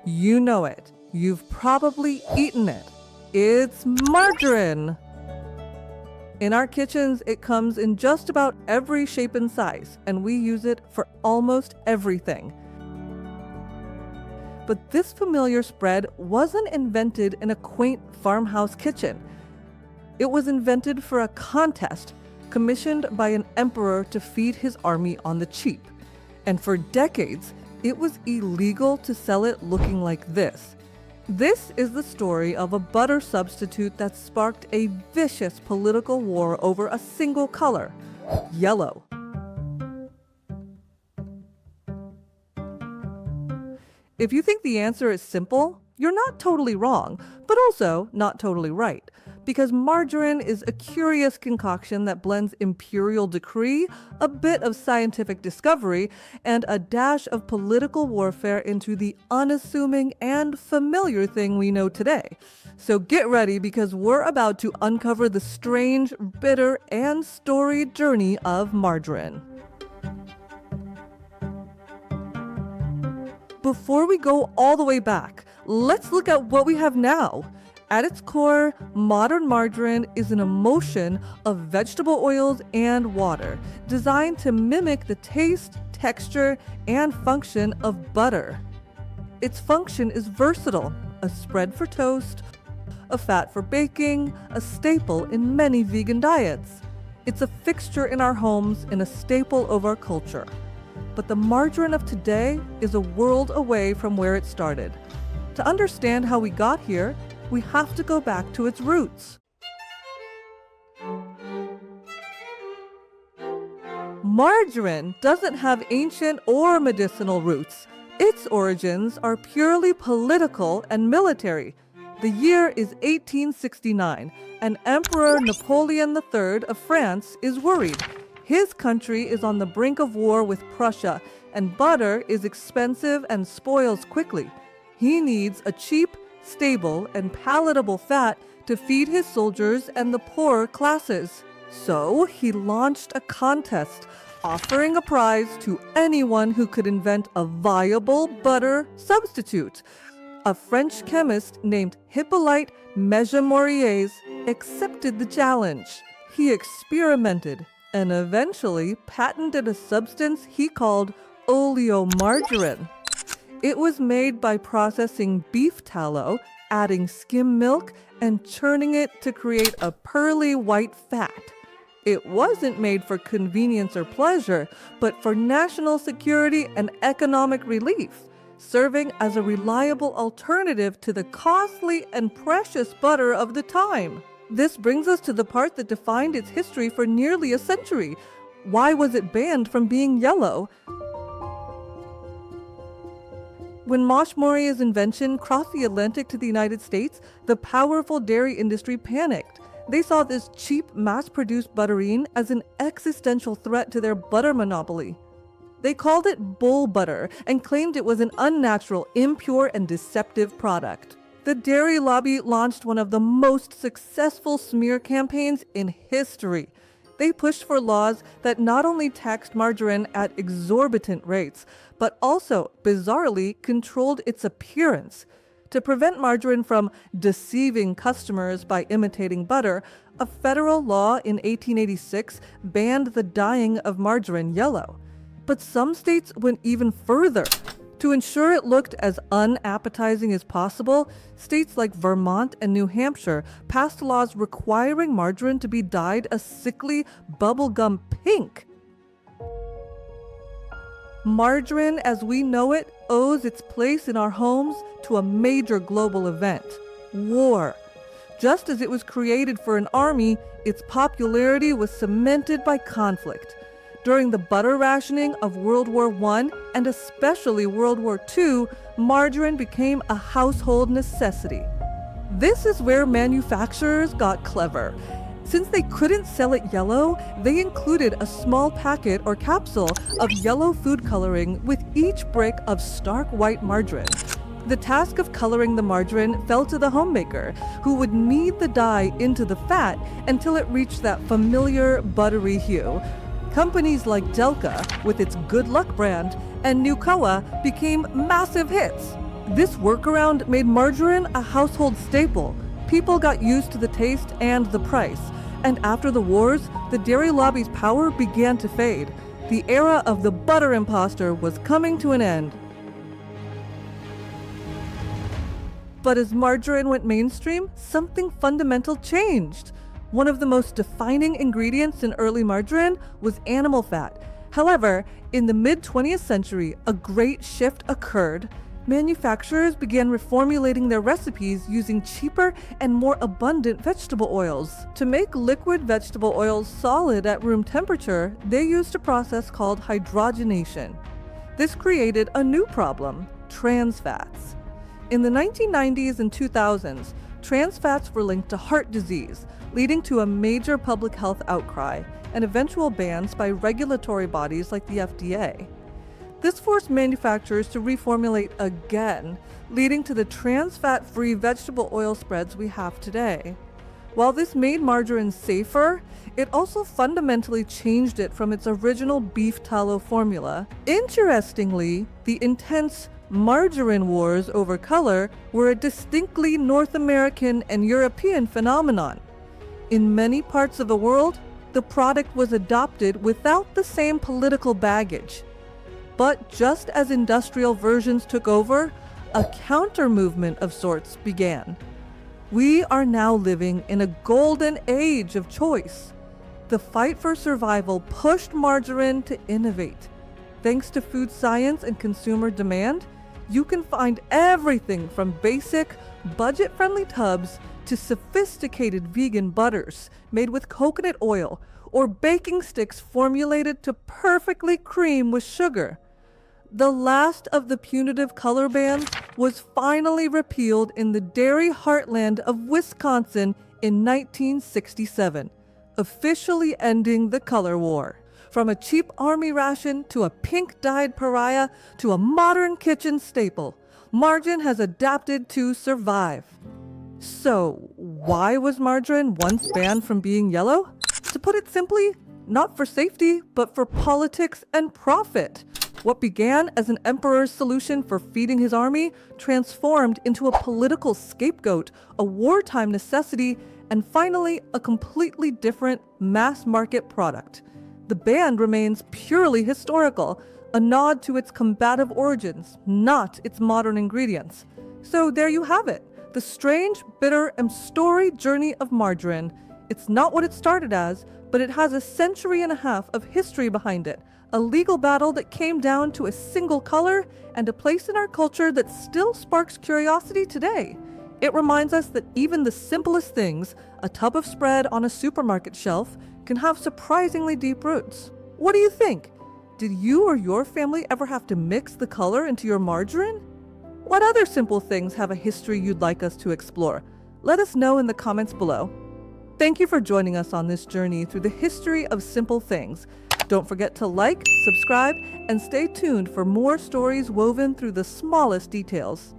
You know it. You've probably eaten it. It's margarine. In our kitchens, it comes in just about every shape and size, and we use it for almost everything. But this familiar spread wasn't invented in a quaint farmhouse kitchen. It was invented for a contest commissioned by an emperor to feed his army on the cheap. And for decades, it was illegal to sell it looking like this. This is the story of a butter substitute that sparked a vicious political war over a single color, yellow. If you think the answer is simple, you're not totally wrong, but also not totally right. Because margarine is a curious concoction that blends imperial decree, a bit of scientific discovery, and a dash of political warfare into the unassuming and familiar thing we know today. So get ready, because we're about to uncover the strange, bitter, and storied journey of margarine. Before we go all the way back, let's look at what we have now. At its core, modern margarine is an emulsion of vegetable oils and water, designed to mimic the taste, texture, and function of butter. Its function is versatile: a spread for toast, a fat for baking, a staple in many vegan diets. It's a fixture in our homes and a staple of our culture. But the margarine of today is a world away from where it started. To understand how we got here, we have to go back to its roots. Margarine doesn't have ancient or medicinal roots. Its origins are purely political and military. The year is 1869, and Emperor Napoleon III of France is worried. His country is on the brink of war with Prussia, and butter is expensive and spoils quickly. He needs a cheap, stable, and palatable fat to feed his soldiers and the poorer classes. So he launched a contest, offering a prize to anyone who could invent a viable butter substitute. A French chemist named Hippolyte Mège-Mouriès accepted the challenge. He experimented and eventually patented a substance he called oleomargarine. It was made by processing beef tallow, adding skim milk, and churning it to create a pearly white fat. It wasn't made for convenience or pleasure, but for national security and economic relief, serving as a reliable alternative to the costly and precious butter of the time. This brings us to the part that defined its history for nearly a century. Why was it banned from being yellow? When Mège-Mouriès' invention crossed the Atlantic to the United States, the powerful dairy industry panicked. They saw this cheap, mass-produced butterine as an existential threat to their butter monopoly. They called it bull butter and claimed it was an unnatural, impure, and deceptive product. The dairy lobby launched one of the most successful smear campaigns in history. They pushed for laws that not only taxed margarine at exorbitant rates, but also, bizarrely, controlled its appearance. To prevent margarine from deceiving customers by imitating butter, a federal law in 1886 banned the dyeing of margarine yellow. But some states went even further. To ensure it looked as unappetizing as possible, states like Vermont and New Hampshire passed laws requiring margarine to be dyed a sickly bubblegum pink. Margarine, as we know it, owes its place in our homes to a major global event: war. Just as it was created for an army, its popularity was cemented by conflict. During the butter rationing of World War I, and especially World War II, margarine became a household necessity. This is where manufacturers got clever. Since they couldn't sell it yellow, they included a small packet or capsule of yellow food coloring with each brick of stark white margarine. The task of coloring the margarine fell to the homemaker, who would knead the dye into the fat until it reached that familiar buttery hue. Companies like Delca, with its Good Luck brand, and Nucoa became massive hits. This workaround made margarine a household staple. People got used to the taste and the price. And after the wars, the dairy lobby's power began to fade. The era of the butter impostor was coming to an end. But as margarine went mainstream, something fundamental changed. One of the most defining ingredients in early margarine was animal fat. However, in the mid-20th century, a great shift occurred. Manufacturers began reformulating their recipes using cheaper and more abundant vegetable oils. To make liquid vegetable oils solid at room temperature, they used a process called hydrogenation. This created a new problem: trans fats. In the 1990s and 2000s, trans fats were linked to heart disease, leading to a major public health outcry and eventual bans by regulatory bodies like the FDA. This forced manufacturers to reformulate again, leading to the trans fat-free vegetable oil spreads we have today. While this made margarine safer, it also fundamentally changed it from its original beef tallow formula. Interestingly, the intense margarine wars over color were a distinctly North American and European phenomenon. In many parts of the world, the product was adopted without the same political baggage. But just as industrial versions took over, a counter-movement of sorts began. We are now living in a golden age of choice. The fight for survival pushed margarine to innovate. Thanks to food science and consumer demand, you can find everything from basic, budget-friendly tubs to sophisticated vegan butters made with coconut oil or baking sticks formulated to perfectly cream with sugar. The last of the punitive color bans was finally repealed in the dairy heartland of Wisconsin in 1967, officially ending the color war. From a cheap army ration to a pink-dyed pariah to a modern kitchen staple, margarine has adapted to survive. So, why was margarine once banned from being yellow? To put it simply, not for safety, but for politics and profit. What began as an emperor's solution for feeding his army transformed into a political scapegoat, a wartime necessity, and finally a completely different mass-market product. The ban remains purely historical, a nod to its combative origins, not its modern ingredients. So there you have it, the strange, bitter, and storied journey of margarine. It's not what it started as, but it has a century and a half of history behind it, a legal battle that came down to a single color, and a place in our culture that still sparks curiosity today. It reminds us that even the simplest things, a tub of spread on a supermarket shelf, can have surprisingly deep roots. What do you think? Did you or your family ever have to mix the color into your margarine? What other simple things have a history you'd like us to explore? Let us know in the comments below. Thank you for joining us on this journey through the history of simple things. Don't forget to like, subscribe, and stay tuned for more stories woven through the smallest details.